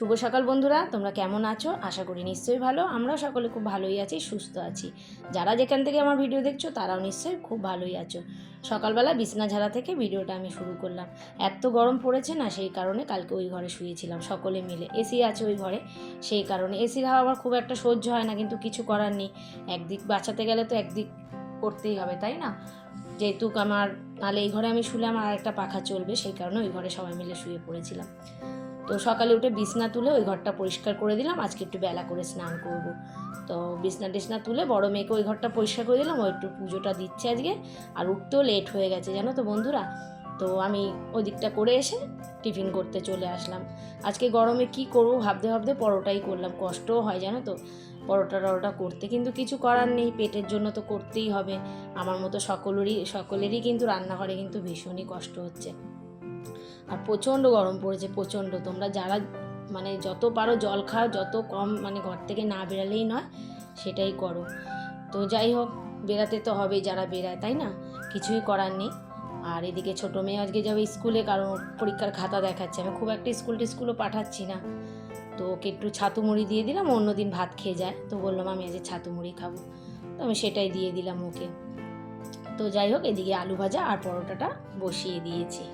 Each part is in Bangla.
শুভ সকাল বন্ধুরা, তোমরা কেমন আছো? আশা করি নিশ্চয়ই ভালো। আমরাও সকলে খুব ভালোই আছি, সুস্থ আছি। যারা যেখান থেকে আমার ভিডিও দেখছো তারাও নিশ্চয়ই খুব ভালোই আছো। সকালবেলা বিছনা ঝাড়া থেকে ভিডিওটা আমি শুরু করলাম। এত গরম পড়েছে না, সেই কারণে কালকে ওই ঘরে শুয়েছিলাম সকলে মিলে। এসি আছে ওই ঘরে, সেই কারণে এসির হাওয়া আমার খুব একটা সহ্য হয় না, কিন্তু কিছু করার নেই। একদিক বাঁচাতে গেলে তো একদিক করতেই হবে, তাই না? যেহেতু আমার নাহলে এই ঘরে আমি শুলে আমার আরেকটা পাখা চলবে, সেই কারণে ওই ঘরে সবাই মিলে শুয়ে পড়েছিলাম। তো সকালে উঠে বিছনা তুলে ওই ঘরটা পরিষ্কার করে দিলাম। আজকে একটু বেলা করে স্নান করব, তো বিছনা টিছনা তুলে বড় মেয়েকে ওই ঘরটা পরিষ্কার করে দিলাম। ও একটু পুজোটা দিচ্ছে আজকে, আর উঠতেও লেট হয়ে গেছে জানো তো বন্ধুরা। তো আমি ওই দিকটা করে এসে টিফিন করতে চলে আসলাম। আজকে গরমে কি করব ভাবতে ভাবতে পরোটাই করলাম। কষ্টও হয় জানো তো পরোটা করতে, কিন্তু কিছু করার নেই, পেটের জন্য তো করতেই হবে। আমার মতো সকলেরই কিন্তু রান্নাঘরে কিন্তু ভীষণই কষ্ট হচ্ছে। আর প্রচণ্ড গরম পড়েছে, প্রচণ্ড। তোমরা যারা মানে যত পারো জল খাও, যত কম মানে ঘর থেকে না বেরালেই নয় সেটাই করো। তো যাই হোক, বেরাতে তো হবেই, যারা বেরায়, তাই না? কিছুই করার নেই। আর এদিকে ছোটো মেয়ে আজকে যাবে স্কুলে, কারণ পরীক্ষার খাতা দেখাচ্ছে। আমি খুব একটা স্কুলও পাঠাচ্ছি না, তো ওকে একটু ছাতু মুড়ি দিয়ে দিলাম। অন্যদিন ভাত খেয়ে যায়, তো বললাম আমি আজ ছাতু মুড়ি খাবো, তো আমি সেটাই দিয়ে দিলাম ওকে। তো যাই হোক, এদিকে আলু ভাজা আর পরোটাটা বসিয়ে দিয়েছি।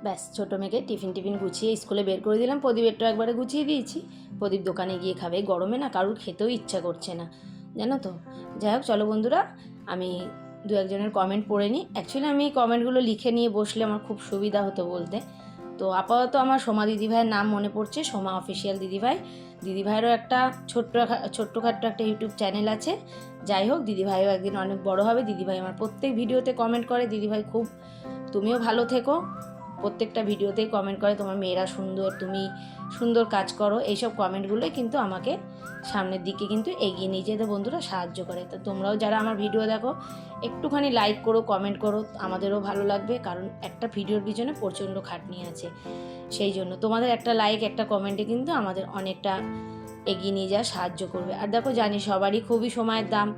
ব্যাস, ছোটো মেয়েকে টিফিন গুছিয়ে স্কুলে বের করে দিলাম। প্রদীপেরটা একবারে গুছিয়ে দিয়েছি। প্রদীপ দোকানে গিয়ে খাবে। গরমে না কারুর খেতেও ইচ্ছা করছে না, জানো তো। যাই হোক, চলো বন্ধুরা, আমি দু একজনের কমেন্ট পড়ে নিই। অ্যাকচুয়ালি আমি কমেন্টগুলো লিখে নিয়ে বসলে আমার খুব সুবিধা হতো বলতে। তো আপাতত আমার সোমা দিদিভাইয়ের নাম মনে পড়ছে, সোমা অফিসিয়াল দিদিভাই। দিদিভাইয়েরও একটা ছোট্টখাট্টো একটা ইউটিউব চ্যানেল আছে। যাই হোক, দিদিভাইও একদিন অনেক বড় হবে। দিদিভাই আমার প্রত্যেক ভিডিওতে কমেন্ট করে। দিদিভাই খুব, তুমিও ভালো থেকো। প্রত্যেকটা ভিডিওতেই কমেন্ট করে তোমার মেয়েরা সুন্দর, তুমি সুন্দর কাজ করো। এইসব কমেন্টগুলোই কিন্তু আমাকে সামনের দিকে কিন্তু এগিয়ে নিয়ে যেতে বন্ধুরা সাহায্য করে। তো তোমরাও যারা আমার ভিডিও দেখো একটুখানি লাইক করো, কমেন্ট করো, আমাদেরও ভালো লাগবে। কারণ একটা ভিডিওর পিছনে প্রচণ্ড খাটনি আছে, সেই জন্য তোমাদের একটা লাইক, একটা কমেন্টে কিন্তু আমাদের অনেকটা এগিয়ে নিয়ে যাওয়া সাহায্য করবে। আর দেখো, জানি সবারই খুবই সময়ের দাম,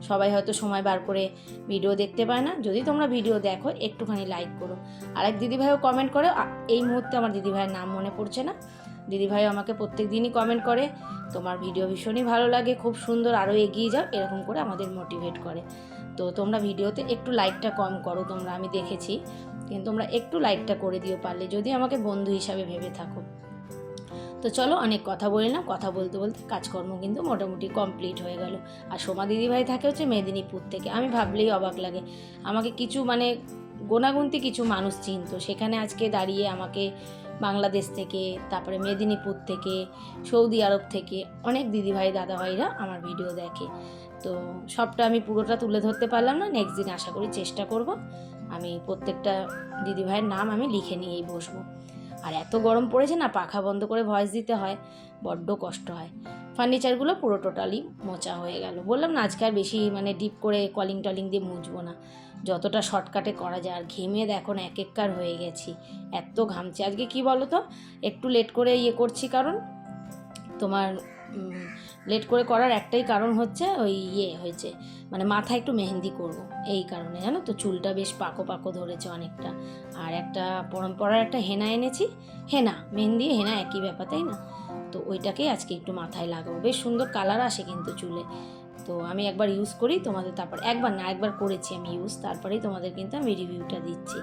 সবাই হয়তো সময় বার করে ভিডিও দেখতে পায় না। যদি তোমরা ভিডিও দেখো একটুখানি লাইক করো। আর এক দিদিভাইও কমেন্ট করে, এই মুহূর্তে আমার দিদিভাইয়ের নাম মনে পড়ছে না। দিদিভাইও আমাকে প্রত্যেক দিনই কমেন্ট করে, তোমার ভিডিও ভীষণই ভালো লাগে, খুব সুন্দর, আরও এগিয়ে যাও, এরকম করে আমাদের মোটিভেট করে। তো তোমরা ভিডিওতে একটু লাইকটা কম করো, তোমরা, আমি দেখেছি, কিন্তু তোমরা একটু লাইকটা করে দিও পারলে, যদি আমাকে বন্ধু হিসাবে ভেবে থাকো। তো চলো, অনেক কথা বললাম। কথা বলতে বলতে কাজকর্ম কিন্তু মোটামুটি কমপ্লিট হয়ে গেল। আর সোমা দিদিভাই থাকে হচ্ছে মেদিনীপুর থেকে। আমি ভাবলেই অবাক লাগে, আমাকে কিছু মানে গোনাগুনতি কিছু মানুষ চিনতো, সেখানে আজকে দাঁড়িয়ে আমাকে বাংলাদেশ থেকে, তারপরে মেদিনীপুর থেকে, সৌদি আরব থেকে অনেক দিদিভাই দাদাভাইরা আমার ভিডিও দেখে। তো সবটা আমি পুরোটা তুলে ধরতে পারলাম না, নেক্সট দিন আশা করি চেষ্টা করব। আমি প্রত্যেকটা দিদিভাইয়ের নাম আমি লিখে নিয়েই বসবো। আর এত গরম পড়েছে না, পাখা বন্ধ করে ভয়েস দিতে হয়, বড্ড কষ্ট হয়। ফার্নিচারগুলো পুরো টোটালি মোচা হয়ে গেল। বললাম না, আজকে আর বেশি মানে ডিপ করে কলিং টলিং দিয়ে মুছবো না, যতটা শর্টকাটে করা যায়। আর ঘেমে দেখো না একেকার হয়ে গেছি, এত ঘামছি আজকে। কি বলো তো, একটু লেট করে করছি, কারণ তোমার লেট করে করার একটাই কারণ হচ্ছে ওই হয়েছে, মানে মাথায় একটু মেহেন্দি করব, এই কারণে জানো তো। চুলটা বেশ পাকো ধরেছে অনেকটা। আর একটা পরম্পরার একটা হেনা এনেছি, হেনা মেহেন্দি হেনা একই ব্যাপার, তাই না? তো ওইটাকেই আজকে একটু মাথায় লাগাবো, বেশ সুন্দর কালার আসে কিন্তু চুলে। তো আমি একবার ইউজ করি, তোমাদের তারপর একবার করেছি আমি ইউজ, তারপরেই তোমাদের কিন্তু আমি রিভিউটা দিচ্ছি।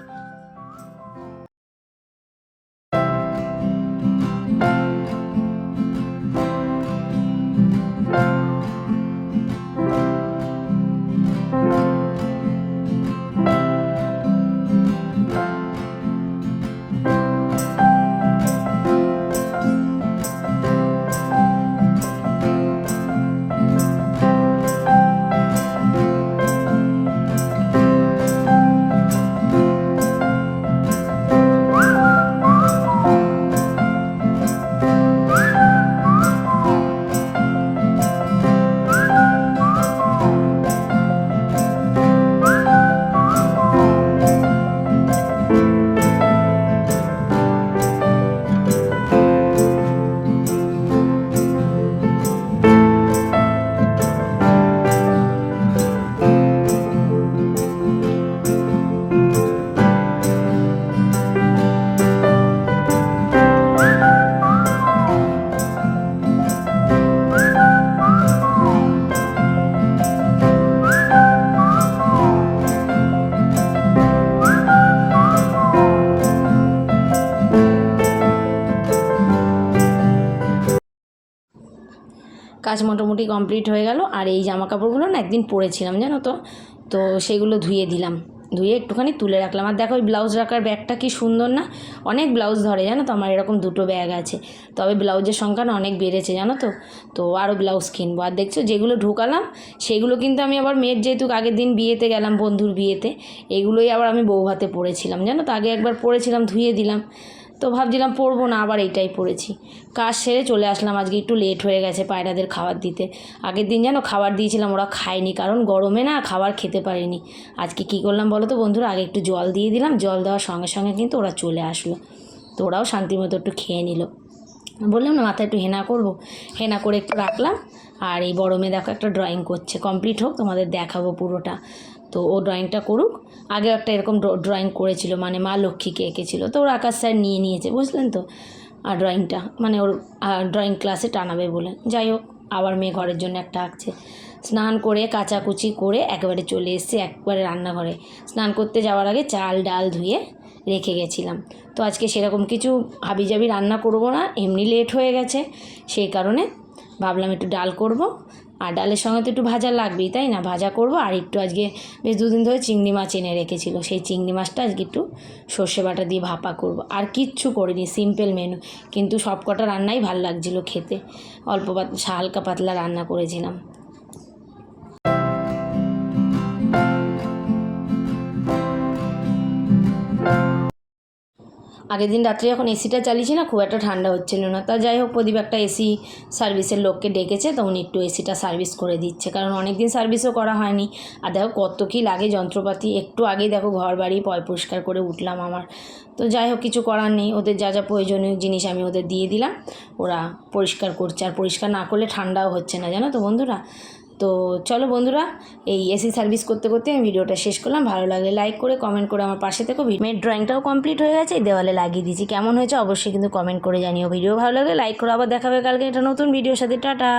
কাজ মোটামুটি কমপ্লিট হয়ে গেল। আর এই জামা কাপড়গুলো না একদিন পরেছিলাম জানো তো, তো সেগুলো ধুয়ে দিলাম, ধুয়ে একটুখানি তুলে রাখলাম। আর দেখো ওই ব্লাউজ রাখার ব্যাগটা কি সুন্দর না, অনেক ব্লাউজ ধরে জানো তো, আমার এরকম 2টো ব্যাগ আছে। তবে ব্লাউজের সংখ্যা না অনেক বেড়েছে জানো তো আরও ব্লাউজ কিনবো। আর দেখছো যেগুলো ঢোকালাম সেগুলো কিন্তু আমি আবার মেয়ের যেহেতু আগের দিন বিয়েতে গেলাম, বন্ধুর বিয়েতে, এগুলোই আবার আমি বউ ভাতে পরেছিলাম জানো তো, আগে একবার পরেছিলাম ধুয়ে দিলাম, তো ভাবছিলাম পরবো না, আবার এইটাই পরেছি। কাজ সেরে চলে আসলাম, আজকে একটু লেট হয়ে গেছে পায়রাদের খাবার দিতে। আগের দিন যেন খাবার দিয়েছিলাম, ওরা খায়নি, কারণ গরমে না খাবার খেতে পারিনি। আজকে কি করলাম বলো তো বন্ধুরা, আগে একটু জল দিয়ে দিলাম, জল দেওয়ার সঙ্গে সঙ্গে কিন্তু ওরা চলে আসলো, তো ওরাও শান্তিমতো একটু খেয়ে নিল। বললাম না মাথায় একটু হেনা করব, হেনা করে একটু রাখলাম। আর এই বড় মেয়ে দেখো একটা ড্রয়িং করছে, কমপ্লিট হোক তোমাদের দেখাবো পুরোটা। তো ও ড্রয়িংটা করুক, আগেও একটা এরকম ড্রয়িং করেছিল, মানে মা লক্ষ্মীকে এঁকেছিল, তো ওর আকাশ স্যার নিয়ে নিয়েছে বুঝলেন তো। আর ড্রয়িংটা মানে ওর ড্রয়িং ক্লাসে টানাবে বলে, যাই হোক আবার মেয়ে ঘরের জন্য একটা আঁকছে। স্নান করে কাচাকুচি করে একেবারে চলে এসেছি একবারে রান্নাঘরে। স্নান করতে যাওয়ার আগে চাল ডাল ধুয়ে রেখে গেছিলাম। তো আজকে সেরকম কিছু হাবিজাবি রান্না করব না, এমনি লেট হয়ে গেছে, সেই কারণে ভাবলাম একটু ডাল করব। আর ডালের সঙ্গে তো একটু ভাজা লাগবেই, তাই না, ভাজা করব। আর একটু আজকে বেশ 2 দিন ধরে চিংড়ি মাছ এনে রেখেছিল, সেই চিংড়ি মাছটা আজকে একটু সর্ষে বাটা দিয়ে ভাপা করব। আর কিচ্ছু করিনি, সিম্পল মেনু, কিন্তু সব কটা রান্নাই ভালো লাগছিলো খেতে। অল্প হালকা পাতলা রান্না করেছিলাম। আগের দিন রাত্রে যখন এসিটা চালিয়েছি না, খুব একটা ঠান্ডা হচ্ছিল না, তা যাই হোক প্রদীপ একটা এসি সার্ভিসের লোককে ডেকেছে, তো উনি একটু এসিটা সার্ভিস করে দিচ্ছে, কারণ অনেক দিন সার্ভিসও করা হয়নি। আর দেখো কত কী লাগে যন্ত্রপাতি, একটু আগেই দেখো ঘর বাড়ি পরিষ্কার করে উঠলাম আমার। তো যাই হোক কিছু করার নেই, ওদের যা যা প্রয়োজনীয় জিনিস আমি ওদের দিয়ে দিলাম, ওরা পরিষ্কার করছে। আর পরিষ্কার না করলে ঠান্ডাও হচ্ছে না জানো তো বন্ধুরা। তো চলো বন্ধুরা, এই এসি সার্ভিস করতে করতে আমি ভিডিওটা শেষ করলাম। ভালো লাগলে লাইক করে কমেন্ট করে আমার পাশে থেকো। মেয়ের ড্রয়িংটাও কমপ্লিট হয়ে গেছে, দেওয়ালে লাগিয়ে দিয়েছি, কেমন হয়েছে অবশ্যই কিন্তু কমেন্ট করে জানিও। ভিডিও ভালো লাগলে লাইক করে, আবার দেখাবে কালকে একটা নতুন ভিডিওর সাথে। টাটা।